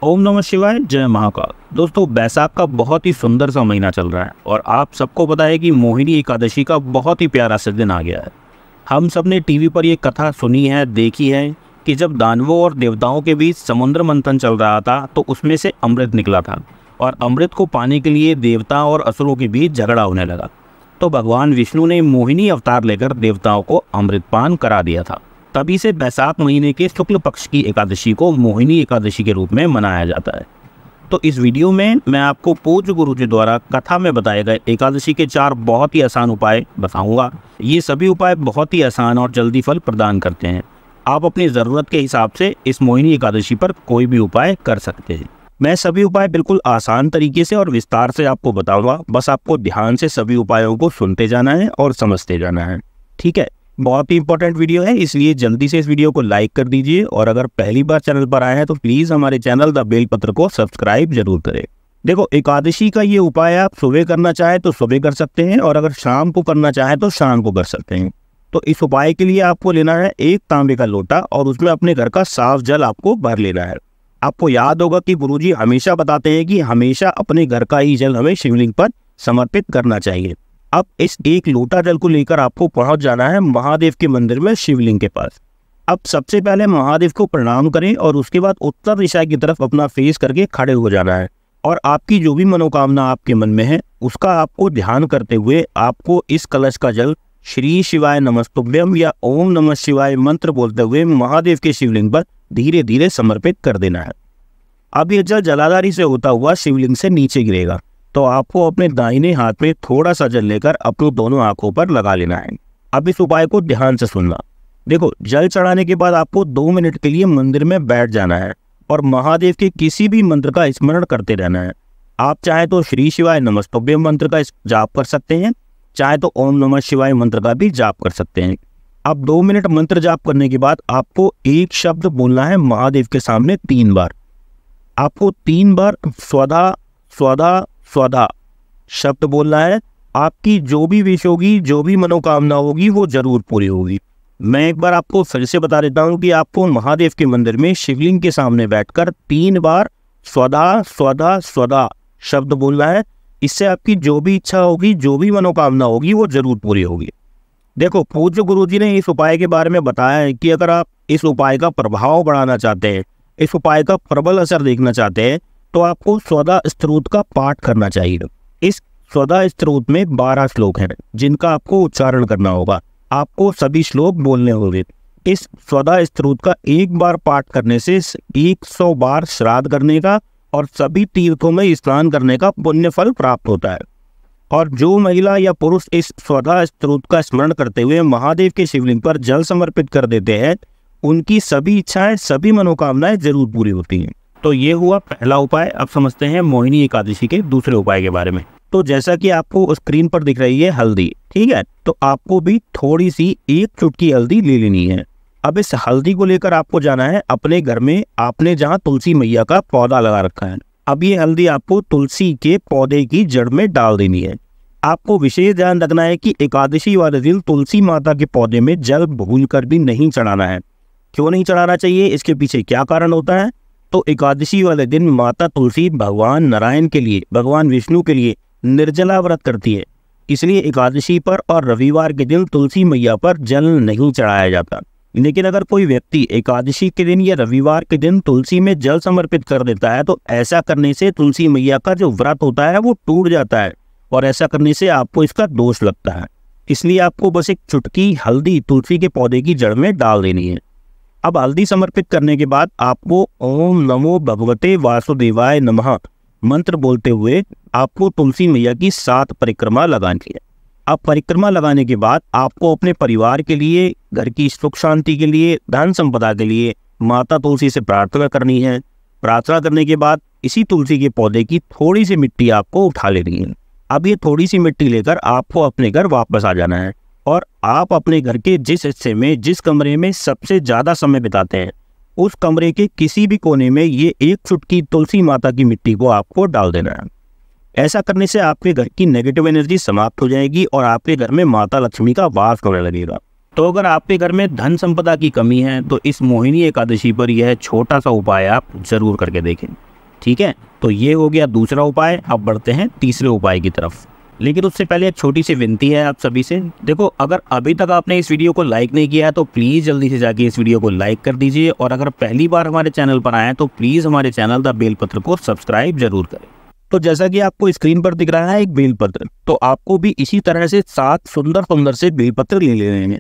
ओम नमः शिवाय, जय महाकाल। दोस्तों, बैसाख का बहुत ही सुंदर सा महीना चल रहा है और आप सबको पता है कि मोहिनी एकादशी का बहुत ही प्यारा सा दिन आ गया है। हम सब ने टीवी पर ये कथा सुनी है, देखी है कि जब दानवों और देवताओं के बीच समुद्र मंथन चल रहा था तो उसमें से अमृत निकला था और अमृत को पाने के लिए देवता और असुरों के बीच झगड़ा होने लगा। तो भगवान विष्णु ने मोहिनी अवतार लेकर देवताओं को अमृतपान करा दिया था। तभी से बैसाख महीने के शुक्ल पक्ष की एकादशी को मोहिनी एकादशी के रूप में मनाया जाता है। तो इस वीडियो में मैं आपको पूज्य गुरु जी द्वारा कथा में बताए गए एकादशी के 4 बहुत ही आसान उपाय बताऊंगा। ये सभी उपाय बहुत ही आसान और जल्दी फल प्रदान करते हैं। आप अपनी ज़रूरत के हिसाब से इस मोहिनी एकादशी पर कोई भी उपाय कर सकते हैं। मैं सभी उपाय बिल्कुल आसान तरीके से और विस्तार से आपको बताऊंगा। बस आपको ध्यान से सभी उपायों को सुनते जाना है और समझते जाना है। ठीक है, बहुत ही इंपॉर्टेंट वीडियो है, इसलिए जल्दी से इस वीडियो को लाइक कर दीजिए और अगर पहली बार चैनल पर आए हैं तो प्लीज़ हमारे चैनल द बेल पत्र को सब्सक्राइब जरूर करें। देखो, एकादशी का ये उपाय आप सुबह करना चाहे तो सुबह कर सकते हैं और अगर शाम को करना चाहे तो शाम को कर सकते हैं। तो इस उपाय के लिए आपको लेना है एक तांबे का लोटा और उसमें अपने घर का साफ जल आपको भर लेना है। आपको याद होगा कि गुरुजी हमेशा बताते हैं कि हमेशा अपने घर का ही जल हमें शिवलिंग पर समर्पित करना चाहिए। अब इस एक लोटा जल को लेकर आपको पहुंच जाना है महादेव के मंदिर में शिवलिंग के पास। अब सबसे पहले महादेव को प्रणाम करें और उसके बाद उत्तर दिशा की तरफ अपना फेस करके खड़े हो जाना है और आपकी जो भी मनोकामना आपके मन में है उसका आपको ध्यान करते हुए आपको इस कलश का जल श्री शिवाय नमस्तुभ्यम या ओम नमः शिवाय मंत्र बोलते हुए महादेव के शिवलिंग पर धीरे धीरे समर्पित कर देना है। अब यह जल जलाधारी से होता हुआ शिवलिंग से नीचे गिरेगा तो आपको अपने दाहिने हाथ में थोड़ा सा जल लेकर अपनी दोनों आंखों पर लगा लेना है। अब इस उपाय को ध्यान से सुनना। देखो, जल चढ़ाने के बाद आपको 2 मिनट के लिए मंदिर में बैठ जाना है और महादेव के किसी भी मंत्र का स्मरण करते रहना है। आप चाहे तो श्री शिवाय नमस्तुभ्यम मंत्र का जाप कर सकते हैं, चाहे तो ओम नमः शिवाय मंत्र का भी जाप कर सकते हैं। अब 2 मिनट मंत्र जाप करने के बाद आपको एक शब्द बोलना है महादेव के सामने 3 बार। आपको 3 बार स्वधा स्वधा स्वधा शब्द बोलना है। आपकी जो भी विश होगी, जो भी मनोकामना होगी वो जरूर पूरी होगी। मैं एक बार आपको फिर से बता देता हूँ कि आपको महादेव के मंदिर में शिवलिंग के सामने बैठकर 3 बार स्वधा स्वधा स्वधा शब्द बोलना है। इससे आपकी जो भी इच्छा होगी, जो भी मनोकामना होगी वो जरूर पूरी होगी। देखो, पूज्य गुरु जी ने इस उपाय के बारे में बताया है कि अगर आप इस उपाय का प्रभाव बढ़ाना चाहते हैं, इस उपाय का प्रबल असर देखना चाहते हैं तो आपको स्वधा स्तोत्र का पाठ करना चाहिए। इस स्वधा स्तोत्र में 12 श्लोक हैं जिनका आपको उच्चारण करना होगा। आपको सभी श्लोक बोलने होंगे। इस स्वधा स्तोत्र का एक बार पाठ करने से 100 बार श्राद्ध करने का और सभी तीर्थों में स्नान करने का पुण्य फल प्राप्त होता है। और जो महिला या पुरुष इस स्वधा स्तोत्र का स्मरण करते हुए महादेव के शिवलिंग पर जल समर्पित कर देते हैं, उनकी सभी इच्छाएं, सभी मनोकामनाएं जरूर पूरी होती हैं। तो ये हुआ पहला उपाय। अब समझते हैं मोहिनी एकादशी के दूसरे उपाय के बारे में। तो जैसा कि आपको स्क्रीन पर दिख रही है हल्दी, ठीक है, तो आपको भी थोड़ी सी 1 चुटकी हल्दी ले लेनी है। अब इस हल्दी को लेकर आपको जाना है अपने घर में, आपने जहाँ तुलसी मैया का पौधा लगा रखा है। अब ये हल्दी आपको तुलसी के पौधे की जड़ में डाल देनी है। आपको विशेष ध्यान रखना है कि एकादशी वाले दिन तुलसी माता के पौधे में जल भूल कर भी नहीं चढ़ाना है। क्यों नहीं चढ़ाना चाहिए, इसके पीछे क्या कारण होता है? तो एकादशी वाले दिन माता तुलसी भगवान नारायण के लिए, भगवान विष्णु के लिए निर्जला व्रत करती है। इसलिए एकादशी पर और रविवार के दिन तुलसी मैया पर जल नहीं चढ़ाया जाता। लेकिन अगर कोई व्यक्ति एकादशी के दिन या रविवार के दिन तुलसी में जल समर्पित कर देता है तो ऐसा करने से तुलसी मैया का जो व्रत होता है वो टूट जाता है और ऐसा करने से आपको इसका दोष लगता है। इसलिए आपको बस 1 चुटकी हल्दी तुलसी के पौधे की जड़ में डाल देनी है। अब हल्दी समर्पित करने के बाद आपको ओम नमो भगवते वासुदेवाय नमः मंत्र बोलते हुए आपको तुलसी मैया की 7 परिक्रमा लगानी है। अब परिक्रमा लगाने के बाद आपको अपने परिवार के लिए, घर की सुख शांति के लिए, धन संपदा के लिए माता तुलसी से प्रार्थना करनी है। प्रार्थना करने के बाद इसी तुलसी के पौधे की थोड़ी सी मिट्टी आपको उठा लेनी है। अब ये थोड़ी सी मिट्टी लेकर आपको अपने घर वापस आ जाना है और आप अपने घर के जिस हिस्से में, जिस कमरे में सबसे ज़्यादा समय बिताते हैं उस कमरे के किसी भी कोने में ये 1 चुटकी तुलसी माता की मिट्टी को आपको डाल देना है। ऐसा करने से आपके घर की नेगेटिव एनर्जी समाप्त हो जाएगी और आपके घर में माता लक्ष्मी का वास होने लगेगा। तो अगर आपके घर में धन संपदा की कमी है तो इस मोहिनी एकादशी पर यह छोटा सा उपाय आप जरूर करके देखें। ठीक है, तो ये हो गया दूसरा उपाय। अब बढ़ते हैं तीसरे उपाय की तरफ, लेकिन उससे पहले एक छोटी सी विनती है आप सभी से। देखो, अगर अभी तक आपने इस वीडियो को लाइक नहीं किया है तो प्लीज़ जल्दी से जाके इस वीडियो को लाइक कर दीजिए, और अगर पहली बार हमारे चैनल पर आए हैं तो प्लीज़ हमारे चैनल द बेलपत्र को सब्सक्राइब जरूर करें। तो जैसा कि आपको स्क्रीन पर दिख रहा है एक बेलपत्र, तो आपको भी इसी तरह से 7 सुंदर सुंदर से बेलपत्र ले लेने हैं।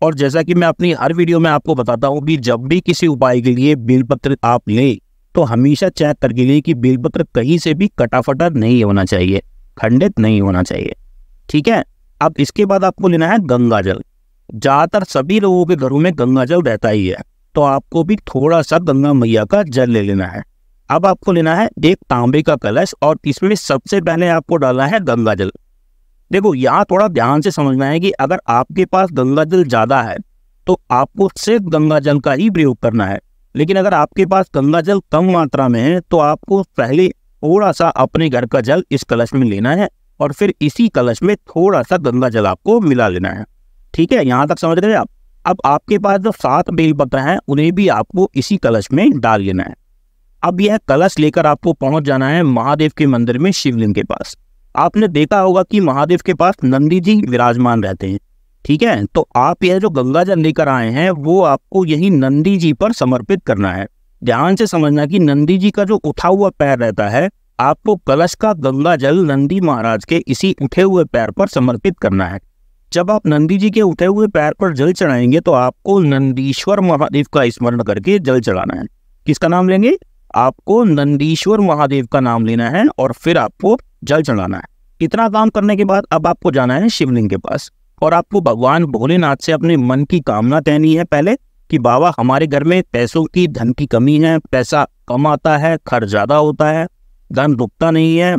और जैसा कि मैं अपनी हर वीडियो में आपको बताता हूँ कि जब भी किसी उपाय के लिए बेलपत्र आप लें तो हमेशा चेक करके लिए कि बेलपत्र कहीं से भी कटा-फटा नहीं होना चाहिए, खंडित नहीं होना चाहिए। ठीक है, अब इसके बाद आपको लेना है गंगा जल। ज़्यादातर सभी लोगों के घरों में गंगा जल रहता ही है, तो आपको भी थोड़ा सा गंगा मैया का जल ले लेना है। अब आपको लेना है एक तांबे का कलश, और इसमें सबसे पहले आपको डालना है गंगा जल। देखो, यहाँ थोड़ा ध्यान से समझना है कि अगर आपके पास गंगा जल ज़्यादा है तो आपको सिर्फ गंगा जल का ही प्रयोग करना है, लेकिन अगर आपके पास गंगा जल कम मात्रा में है तो आपको पहले थोड़ा सा अपने घर का जल इस कलश में लेना है, और फिर इसी कलश में थोड़ा सा गंगा जल आपको मिला लेना है। ठीक है, यहाँ तक समझ गए आप। अब आपके पास जो 7 बेलपत्र हैं उन्हें भी आपको इसी कलश में डाल लेना है। अब यह कलश लेकर आपको पहुंच जाना है महादेव के मंदिर में, शिवलिंग के पास। आपने देखा होगा कि महादेव के पास नंदी जी विराजमान रहते हैं। ठीक है, तो आप यह जो गंगा जल लेकर आए हैं वो आपको यही नंदी जी पर समर्पित करना है। ध्यान से समझना कि नंदी जी का जो उठा हुआ पैर रहता है, आपको कलश का गंगा जल नंदी महाराज के इसी उठे हुए पैर पर समर्पित करना है। जब आप नंदी जी के उठे हुए पैर पर जल चढ़ाएंगे तो आपको नंदीश्वर महादेव का स्मरण करके जल चढ़ाना है। किसका नाम लेंगे? आपको नंदीश्वर महादेव का नाम लेना है और फिर आपको जल चढ़ाना है। इतना काम करने के बाद अब आपको जाना है शिवलिंग के पास, और आपको भगवान भोलेनाथ से अपने मन की कामना कहनी है पहले कि बाबा, हमारे घर में पैसों की, धन की कमी है, पैसा कम आता है, खर्च ज़्यादा होता है, धन रुकता नहीं है।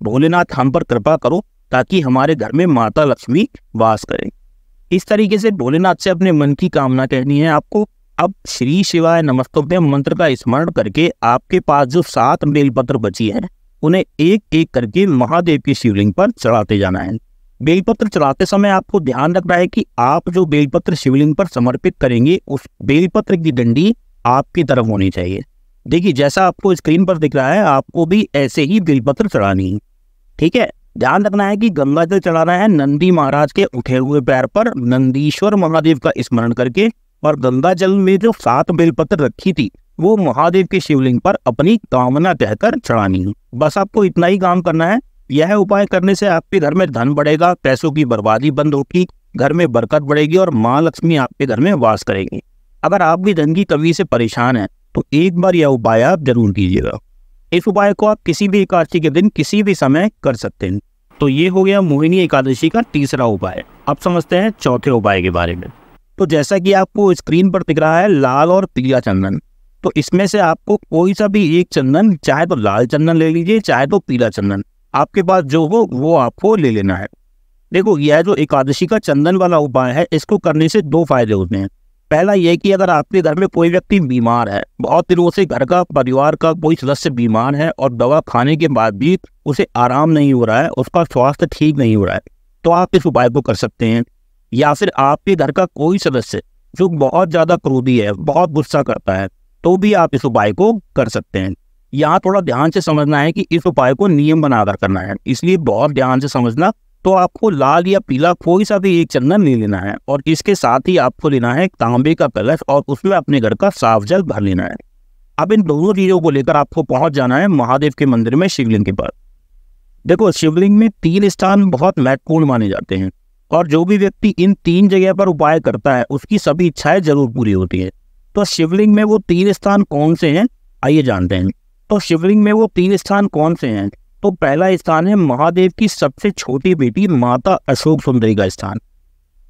भोलेनाथ हम पर कृपा करो ताकि हमारे घर में माता लक्ष्मी वास करें। इस तरीके से भोलेनाथ से अपने मन की कामना कहनी है आपको। अब श्री शिवाय नमस्तुभ्यं मंत्र का स्मरण करके आपके पास जो 7 बेलपत्र बची है उन्हें एक एक करके महादेव की शिवलिंग पर चढ़ाते जाना है। बेलपत्र चढ़ाते समय आपको ध्यान रखना है कि आप जो बेलपत्र शिवलिंग पर समर्पित करेंगे उस बेलपत्र की डंडी आपकी तरफ होनी चाहिए। देखिए, जैसा आपको स्क्रीन पर दिख रहा है आपको भी ऐसे ही बेलपत्र चढ़ानी है। ठीक है, ध्यान रखना है कि गंगा जल चढ़ाना है नंदी महाराज के उठे हुए पैर पर नंदीश्वर महादेव का स्मरण करके, और गंगा जल में जो 7 बेलपत्र रखी थी वो महादेव के शिवलिंग पर अपनी कामना कहकर चढ़ानी है। बस आपको इतना ही काम करना है। यह उपाय करने से आपके घर में धन बढ़ेगा, पैसों की बर्बादी बंद होगी, घर में बरकत बढ़ेगी और माँ लक्ष्मी आपके घर में वास करेगी। अगर आप भी धन की कमी से परेशान हैं तो एक बार यह उपाय आप जरूर कीजिएगा। इस उपाय को आप किसी भी एकादशी के दिन किसी भी समय कर सकते हैं। तो ये हो गया मोहिनी एकादशी का तीसरा उपाय। अब समझते हैं चौथे उपाय के बारे में। तो जैसा कि आपको स्क्रीन पर दिख रहा है लाल और पीला चंदन, तो इसमें से आपको कोई सा भी एक चंदन, चाहे तो लाल चंदन ले लीजिए चाहे तो पीला चंदन, आपके पास जो हो वो आपको ले लेना है। देखो, यह जो एकादशी का चंदन वाला उपाय है इसको करने से 2 फायदे होते हैं। पहला यह कि अगर आपके घर में कोई व्यक्ति बीमार है, बहुत दिनों से घर का, परिवार का कोई सदस्य बीमार है और दवा खाने के बाद भी उसे आराम नहीं हो रहा है, उसका स्वास्थ्य ठीक नहीं हो रहा है, तो आप इस उपाय को कर सकते हैं। या फिर आपके घर का कोई सदस्य जो बहुत ज़्यादा क्रोधी है, बहुत गुस्सा करता है, तो भी आप इस उपाय को कर सकते हैं। यहाँ थोड़ा ध्यान से समझना है कि इस उपाय को नियम बनाकर करना है, इसलिए बहुत ध्यान से समझना। तो आपको लाल या पीला कोई सा भी एक चंदन ले लेना है, और इसके साथ ही आपको लेना है तांबे का कलश और उसमें अपने घर का साफ जल भर लेना है। अब इन दोनों चीज़ों को लेकर आपको पहुंच जाना है महादेव के मंदिर में, शिवलिंग के पास। देखो, शिवलिंग में 3 स्थान बहुत महत्वपूर्ण माने जाते हैं, और जो भी व्यक्ति इन 3 जगह पर उपाय करता है उसकी सभी इच्छाएं जरूर पूरी होती है। तो शिवलिंग में वो 3 स्थान कौन से हैं, आइए जानते हैं। तो शिवलिंग में वो 3 स्थान कौन से हैं? तो पहला स्थान है महादेव की सबसे छोटी बेटी माता अशोक सुंदरी का स्थान,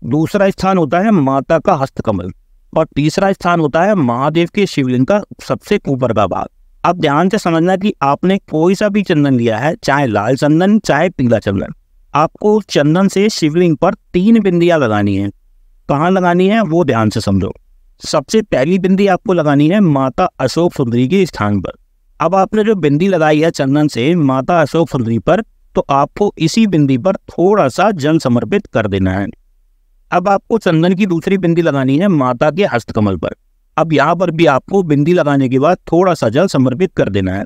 दूसरा स्थान होता है माता का हस्तकमल, और तीसरा स्थान होता है महादेव के शिवलिंग का सबसे ऊपर का भाग। अब ध्यान से समझना कि आपने कोई सा भी चंदन लिया है, चाहे लाल चंदन चाहे पीला चंदन, आपको चंदन से शिवलिंग पर 3 बिंदियां लगानी है। कहाँ लगानी है वो ध्यान से समझो। सबसे पहली बिंदी आपको लगानी है माता अशोक सुंदरी के स्थान पर। अब आपने जो बिंदी लगाई है चंदन से माता अशोक सुंदरी पर, तो आपको इसी बिंदी पर थोड़ा सा जल समर्पित कर देना है। अब आपको चंदन की दूसरी बिंदी लगानी है माता के हस्तकमल पर। अब यहाँ पर भी आपको बिंदी लगाने के बाद थोड़ा सा जल समर्पित कर देना है।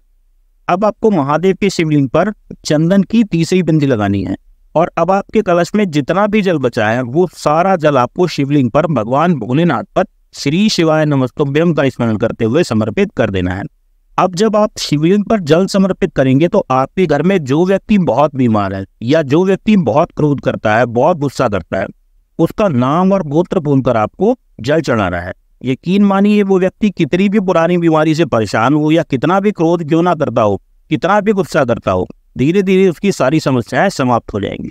अब आपको महादेव के शिवलिंग पर चंदन की तीसरी बिंदी लगानी है और अब आपके कलश में जितना भी जल बचा है वो सारा जल आपको शिवलिंग पर भगवान भोलेनाथ पर श्री शिवाय नमस्तुभ्यम का स्मरण करते हुए समर्पित कर देना है। अब जब आप शिवलिंग पर जल समर्पित करेंगे तो आपके घर में जो व्यक्ति बहुत बीमार है या जो व्यक्ति बहुत क्रोध करता है, बहुत गुस्सा करता है, उसका नाम और गोत्र बोलकर आपको जल चढ़ाना है। यकीन मानिए वो व्यक्ति कितनी भी पुरानी बीमारी से परेशान हो या कितना भी क्रोध क्यों ना करता हो, कितना भी गुस्सा करता हो, धीरे धीरे उसकी सारी समस्याएं समाप्त हो जाएंगी।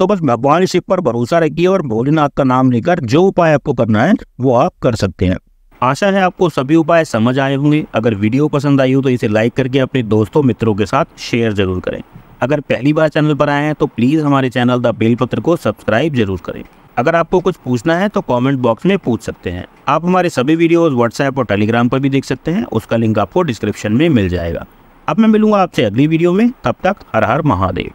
तो बस भगवान शिव पर भरोसा रखिए और भोलेनाथ का नाम लेकर जो उपाय आपको करना है वो आप कर सकते हैं। आशा है आपको सभी उपाय समझ आए होंगे। अगर वीडियो पसंद आई हो तो इसे लाइक करके अपने दोस्तों मित्रों के साथ शेयर जरूर करें। अगर पहली बार चैनल पर आए हैं तो प्लीज़ हमारे चैनल द बेल पत्र को सब्सक्राइब जरूर करें। अगर आपको कुछ पूछना है तो कमेंट बॉक्स में पूछ सकते हैं। आप हमारे सभी वीडियोस व्हाट्सएप और टेलीग्राम पर भी देख सकते हैं, उसका लिंक आपको डिस्क्रिप्शन में मिल जाएगा। अब मैं मिलूंगा आपसे अगली वीडियो में, तब तक हर हर महादेव।